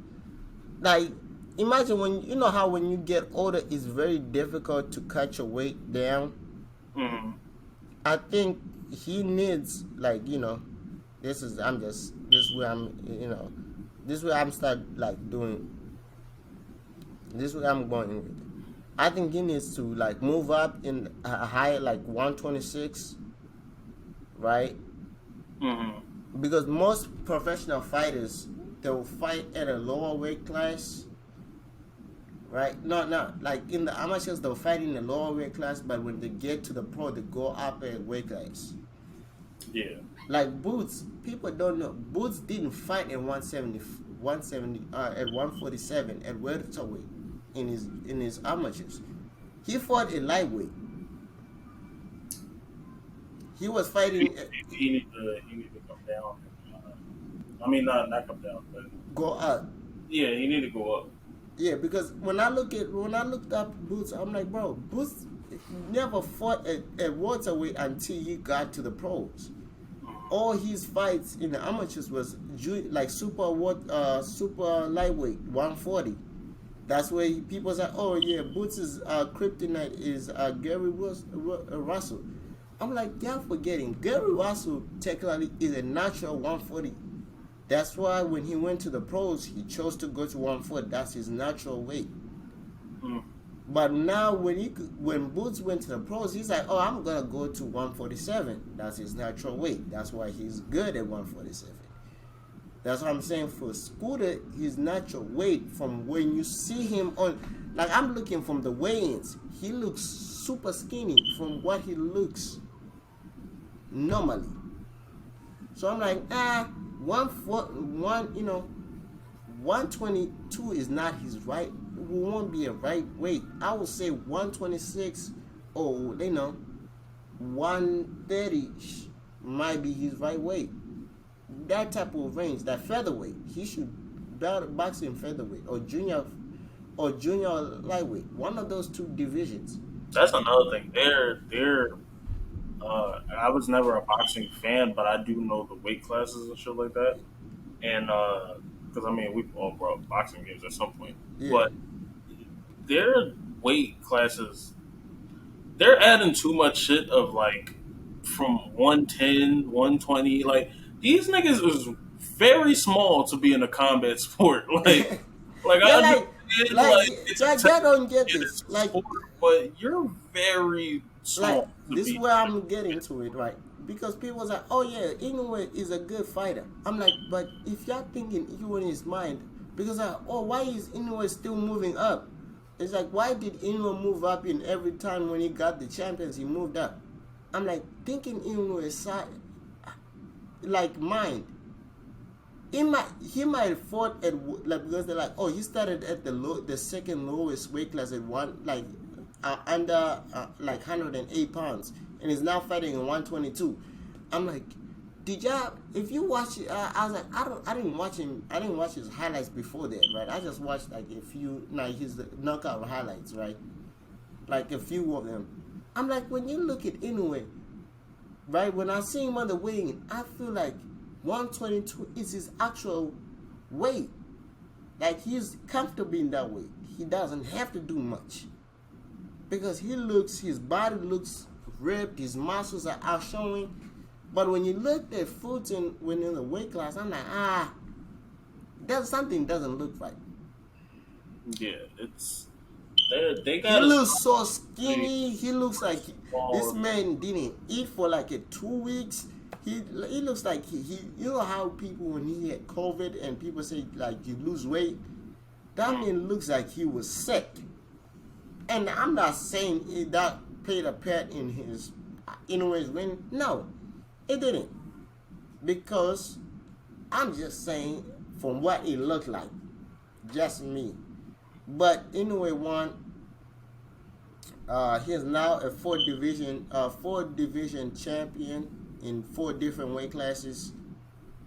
S2: like, imagine when you know how when you get older, it's very difficult to cut your weight down.
S1: Mm-hmm.
S2: I think he needs like this is I'm just this is where I'm this is where I'm start like doing this is where I'm going with it. I think he needs to like move up in a higher like 126, right?
S1: Mm-hmm.
S2: Because most professional fighters they will fight at a lower weight class, right? No, like in the amateurs they'll fight in a lower weight class, but when they get to the pro they go up a weight class.
S1: Yeah.
S2: Like Boots, people don't know. Boots didn't fight at 170 at 147 at welterweight in his amateurs. He fought a lightweight. He was fighting
S1: He need to come down. I mean, not come down, but
S2: go up.
S1: yeah, he need to go up.
S2: Yeah, because when I looked up Boots, I'm like, bro, Boots never fought at welterweight until he got to the pros. All his fights in the amateurs was like super lightweight 140. That's where people say, oh yeah, Boots' kryptonite is Gary Russell. I'm like, they're forgetting Gary Russell technically is a natural 140. That's why when he went to the pros, he chose to go to 140. That's his natural weight.
S1: Mm.
S2: But now when Boots went to the pros, he's like, oh, I'm gonna go to 147. That's his natural weight. That's why he's good at 147. That's what I'm saying for Scooter, his natural weight from when you see him on, like I'm looking from the weigh-ins, he looks super skinny from what he looks normally. So I'm like, 122 is not his right. Won't be a right weight. I would say 126 or 130 might be his right weight. That type of range, that featherweight, he should box in featherweight or junior or junior or lightweight. One of those two divisions.
S1: That's another thing. They're. I was never a boxing fan, but I do know the weight classes and shit like that. And because I mean, we all brought up boxing games at some point,
S2: Yeah.
S1: but their weight classes, they're adding too much shit of like from 110, 120. Like these niggas is very small to be in a combat sport. Like
S2: Yeah,
S1: I understand,
S2: like,
S1: like it's a
S2: like y'all don't get
S1: it
S2: this.
S1: is a
S2: Like,
S1: sport, but you're very
S2: like
S1: small to
S2: this is
S1: be.
S2: where I'm getting to it, right? Because people say, "Oh yeah, Inoue is a good fighter." I'm like, but if y'all thinking Inoue in his mind, because oh, why is Inoue still moving up? It's like, why did Inoue move up in every time when he got the champions, he moved up? I'm like thinking Inoue side, like mind. He might have fought at like because they're like, oh, he started at the second lowest weight class at one like under like 108 pounds, and is now fighting in 122. I'm like, did y'all? If you watch it, I was like, I didn't watch him. I didn't watch his highlights before that, right? I just watched like a few, like his knockout highlights, right? Like a few of them. I'm like, when you look at Inoue, right? When I see him on the wing, I feel like 122 is his actual weight. Like he's comfortable in that weight. He doesn't have to do much because his body looks ripped, his muscles are out showing. But when you look at Fulton when in the weight class, I'm like, there's something doesn't look right.
S1: Yeah, it's they
S2: He
S1: got
S2: looks so skinny. He looks like this
S1: small.
S2: man didn't eat for like 2 weeks. He looks like you know how people when he had COVID and people say like you lose weight. That man looks like he was sick. And I'm not saying that played a part in his win. No, it didn't. Because I'm just saying from what it looked like, just me. But Inoue won. He is now a four division champion in 4 different weight classes.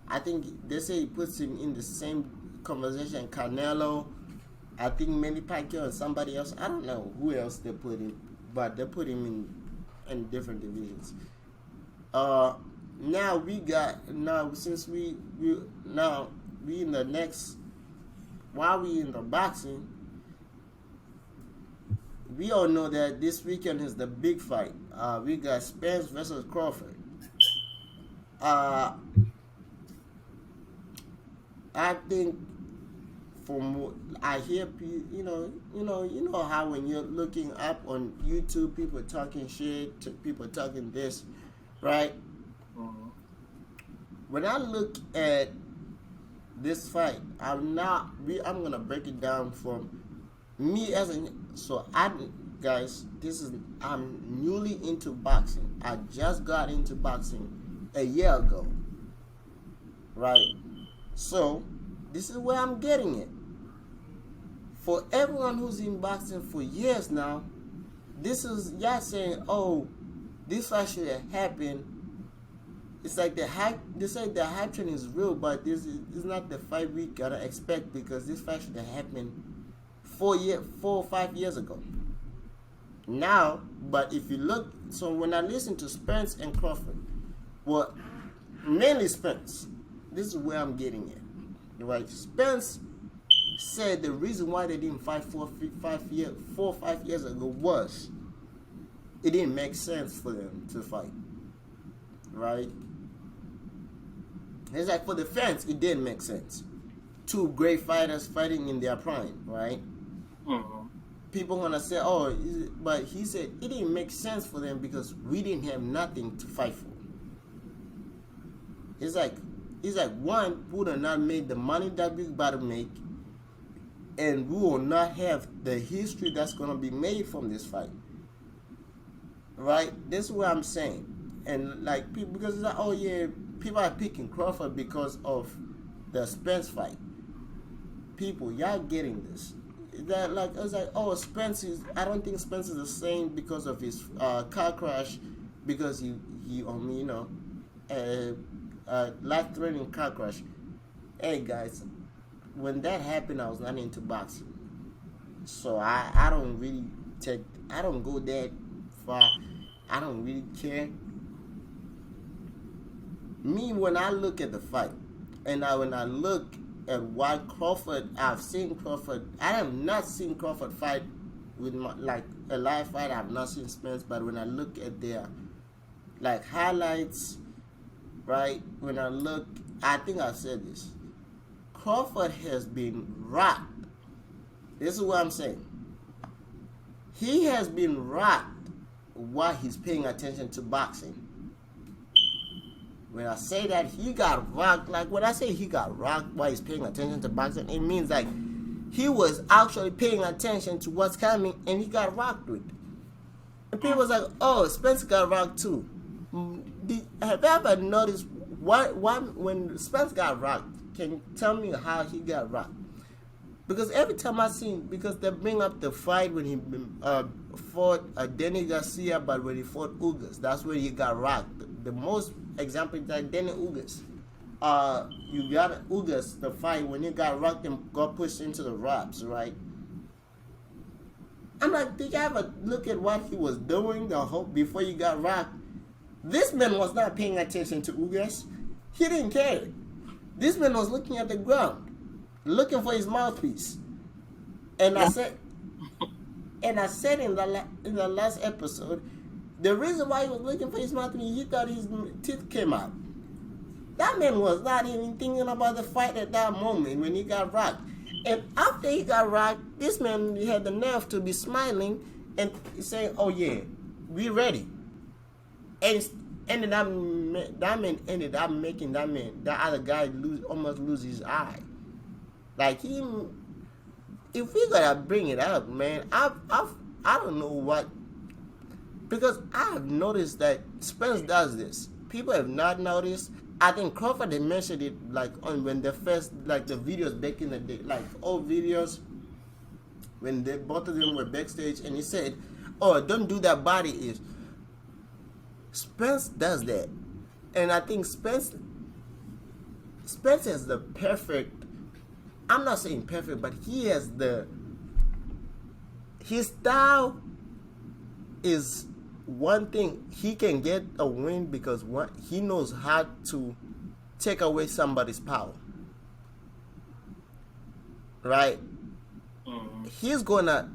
S2: I think they say he puts him in the same conversation Canelo. I think Manny Pacquiao and somebody else. I don't know who else they put him, but they put him in different divisions. Since we in the next while we in the boxing, we all know that this weekend is the big fight. We got Spence versus Crawford. I think from what I hear, you know how when you're looking up on YouTube, people talking shit, people talking this, right?
S1: Mhm.
S2: When I look at this fight, I'm gonna break it down from me guys, I'm newly into boxing. I just got into boxing a year ago, right? So this is where I'm getting it. For everyone who's in boxing for years now, this is y'all saying, oh, this fight should have happened. It's like the hype. They say the hype train is real, but this is not the fight we gotta expect because this fight should have happened 4 or 5 years ago. Now, but if you look, so when I listen to Spence and Crawford, well, mainly Spence, this is where I'm getting it. Right? Spence said the reason why they didn't fight 4 or 5 years ago was it didn't make sense for them to fight. Right? It's like for the fans, it didn't make sense. 2 great fighters fighting in their prime, right?
S1: Mhm.
S2: People gonna say, oh, but he said it didn't make sense for them because we didn't have nothing to fight for. It's like one would not made the money that we about to make, and we will not have the history that's gonna be made from this fight. Right? This is what I'm saying. And like people, because it's like, oh yeah, people are picking Crawford because of the Spence fight. People, y'all getting this? That like I was like, oh, Spence is. I don't think Spence is the same because of his car crash, because he life-threatening car crash. Hey guys, when that happened, I was not into boxing. So I don't really take, I don't go that far. I don't really care. Me, when I look at the fight, and when I look at what Crawford, I've seen Crawford. I have not seen Crawford fight with my, like a live fight. I've not seen Spence, but when I look at their like highlights, right? When I look, I think I said this. Crawford has been rocked. This is what I'm saying. He has been rocked while he's paying attention to boxing. When I say that he got rocked, like when I say he got rocked while he's paying attention to boxing, it means like he was actually paying attention to what's coming and he got rocked with. And people was like, oh, Spence got rocked too. Have you ever noticed why when Spence got rocked, can you tell me how he got rocked? Because every time I seen, because they bring up the fight when he fought Danny Garcia, but when he fought Ugas, that's when he got rocked. The most example is like Danny Ugas. You got Ugas, the fight when he got rocked and got pushed into the ropes, right? I'm like, did you ever look at what he was doing the whole before he got rocked? This man was not paying attention to Ugas. He didn't care. This man was looking at the ground, looking for his mouthpiece. And I said, in the last episode, the reason why he was looking for his mouthpiece, he thought his teeth came out. That man was not even thinking about the fight at that moment when he got rocked. And after he got rocked, this man had the nerve to be smiling and saying, "Oh yeah, we ready." And that man ended up making that other guy almost lose his eye. Like if we gotta bring it up, man, I don't know what, because I have noticed that Spence does this. People have not noticed. I think Crawford had mentioned it like on when the first, like the videos back in the day, like old videos when both of them were backstage, and he said, "Oh, don't do that body is." Spence does that, and I think Spence has the perfect. I'm not saying perfect, but he has his style is one thing. He can get a win because he knows how to take away somebody's power, right? He's gonna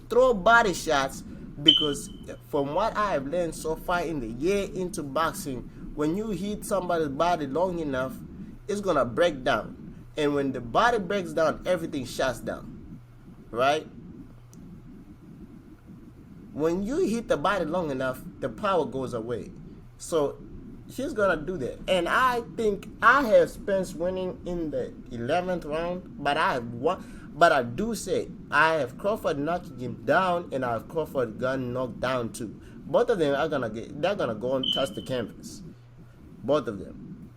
S2: throw body shots, because from what I have learned so far in the year into boxing, when you hit somebody's body long enough, it's gonna break down. And when the body breaks down, everything shuts down, right? When you hit the body long enough, the power goes away. So he's gonna do that. And I think I have Spence winning in the 11th round, but I do say I have Crawford knocking him down, and I have Crawford getting knocked down too. Both of them they're gonna go and touch the canvas. Both of them.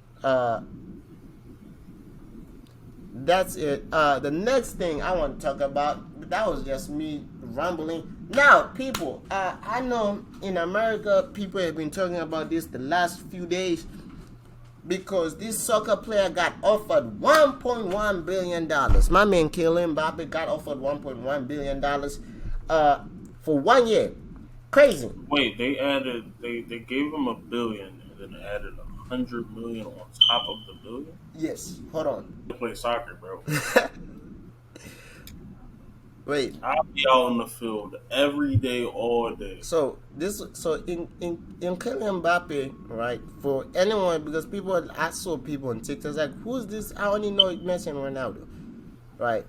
S2: That's it. The next thing I want to talk about, that was just me rambling. Now, people, I know in America, people have been talking about this the last few days, because this soccer player got offered $1.1 billion. My man Kylian Mbappe got offered $1.1 billion for 1 year. Crazy.
S1: Wait, they gave him $1 billion and then added $100 million on top of the billion.
S2: Yes. Hold on.
S1: I play soccer, bro.
S2: Wait.
S1: I'll be out on the field every day, all day.
S2: So in Kylian Mbappe, right? For anyone, because I saw people on TikTok like, who's this? I only know it mentioned Ronaldo, right?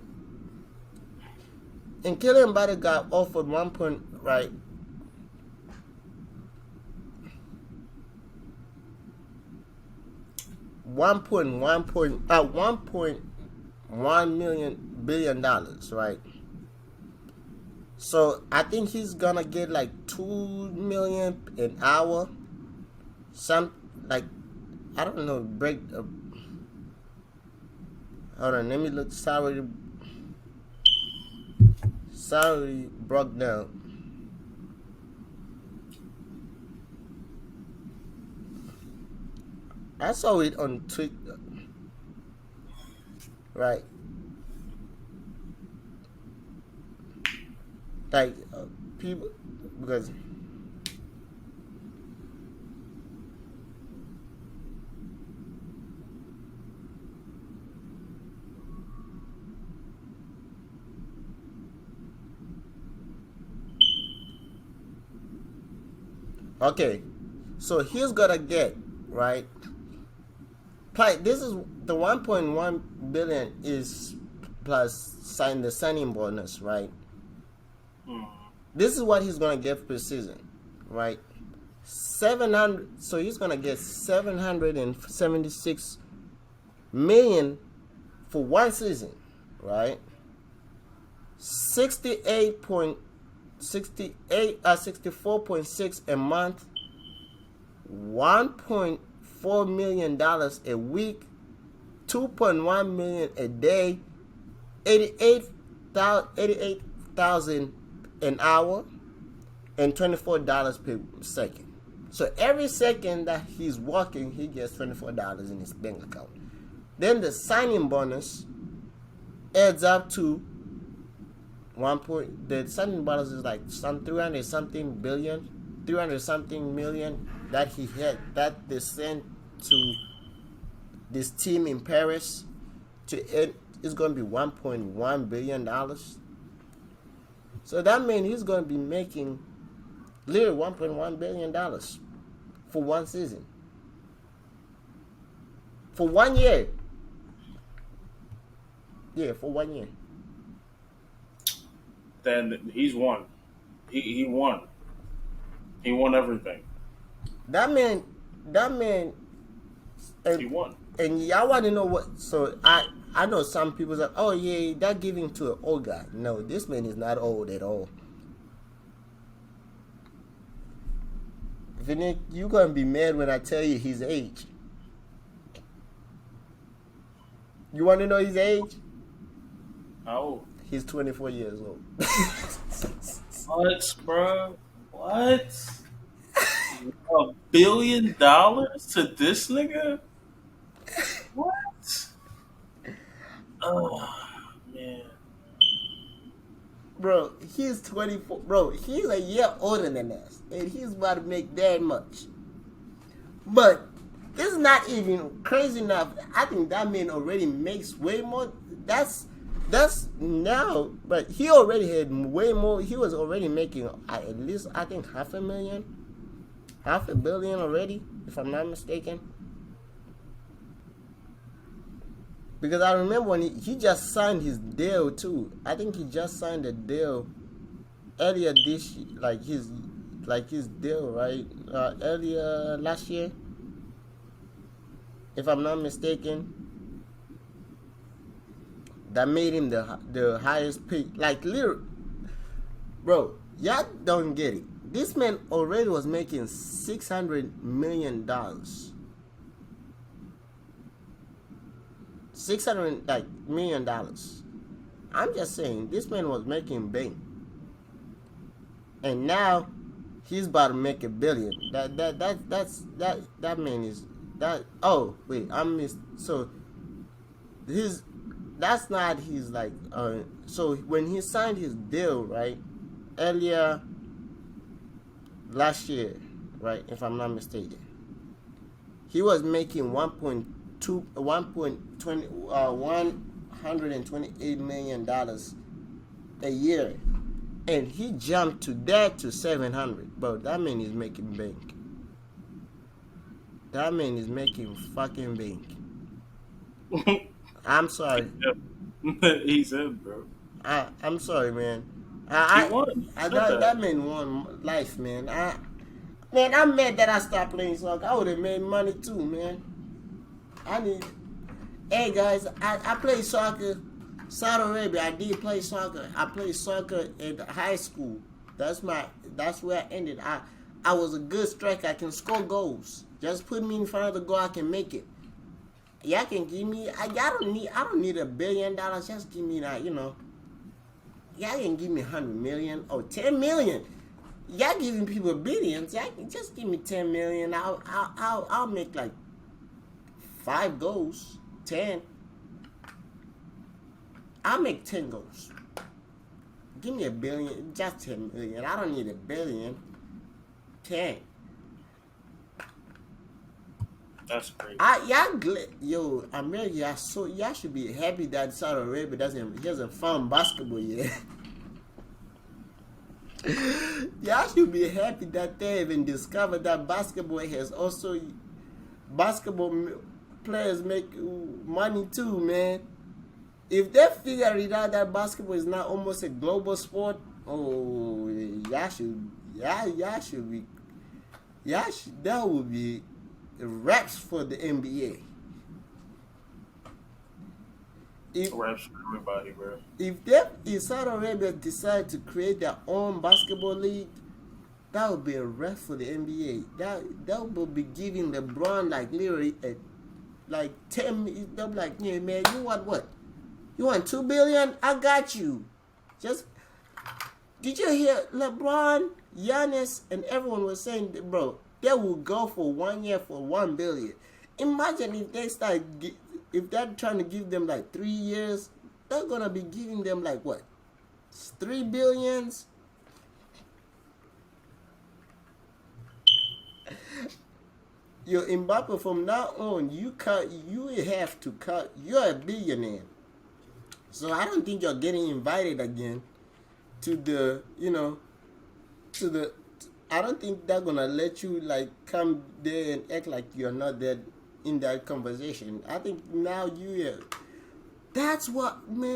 S2: And Kylian Mbappe got offered 1.1 billion dollars, right? So I think he's gonna get like $2 million an hour. Some like, I don't know. Hold on, let me look. Salary broke down. I saw it on Twitter. Right. like people because okay, so he's gonna get right. This is the 1.1 billion is plus sign the signing bonus, right?
S1: Mm.
S2: This is what he's gonna get per season, right? 700. So he's gonna get 776 million for one season, right? 64.6 a month, $1.4 million a week, 2.1 million a day, 88,000 an hour, and $24 per second. So every second that he's working, he gets $24 in his bank account. Then the signing bonus adds up to the signing bonus is like some 300 something million that he had that they sent to this team in Paris to it is going to be $1.1 billion. So that means he's going to be making literally $1.1 billion for one season. For 1 year. Yeah, for 1 year.
S1: Then he's won. He won. He won everything.
S2: That man,
S1: He
S2: and,
S1: won.
S2: and y'all want to know what? So I know some people say, oh yeah, that giving to an old guy. No, this man is not old at all. Vinique, you gonna be mad when I tell you his age. You want to know his age?
S1: How old?
S2: He's 24 years old.
S1: What, bro? What? $1 billion to this nigga? What? Oh man.
S2: Bro, he's 24. Bro, he's a year older than us, and he's about to make that much. But this is not even crazy enough. I think that man already makes way more. That's now, but he already had way more. He was already making at least I think $500,000, $500 million already, if I'm not mistaken. Because I remember when he just signed his deal too. I think he just signed a deal earlier this year, like his deal, right? Earlier last year, if I'm not mistaken. That made him the highest paid. Like literally, bro, y'all don't get it. This man already was making $600 million. $600 million. I'm just saying, this man was making bank, and now he's about to make $1 billion. That man is that. Oh wait, I missed. So his that's not his like. So when he signed his deal, right, earlier last year, right, if I'm not mistaken, he was making 128 million dollars a year, and he jumped to that to 700. Bro, that man is making bank. That man is making fucking bank. I'm sorry.
S1: He's in, bro.
S2: I'm sorry, man.
S1: He won.
S2: That man won life, man. I'm mad that I stopped playing soccer. I would have made money too, man. Hey guys, I play soccer. Saudi Arabia, I did play soccer. I played soccer in high school. That's where I ended. I was a good striker. I can score goals. Just put me in front of the goal, I can make it. Y'all can give me. I don't need $1 billion. Just give me that, Y'all can give me 100 million or 10 million. Y'all giving people billions. Y'all can just give me 10 million. I'll make like 5 goals, 10. I'll make 10 goals. Give me a billion, just 10 million. I don't need a billion. 10.
S1: That's crazy.
S2: Yo, America, y'all should be happy that Saudi Arabia hasn't found basketball yet. Y'all should be happy that they even discovered that basketball has also basketball players make money too, man. If they figure it out that basketball is now almost a global sport, oh, y'all should be, that would be raps for the NBA.
S1: Raps for everybody, bro.
S2: If Saudi Arabia decide to create their own basketball league, that would be a rap for the NBA. That would be giving LeBron like literally like 10. They'll be like, yeah, man, you want what? You want 2 billion? I got you. Just did you hear LeBron, Giannis, and everyone was saying, bro, they will go for 1 year for 1 billion. Imagine if if they're trying to give them like 3 years, they're gonna be giving them like what? 3 billions? Yo, Mbappe, from now on, you have to cut. You're a billionaire, so I don't think you're getting invited again to the, to the. I don't think they're gonna let you like come there and act like you're not there in that conversation. I think now that's what, man.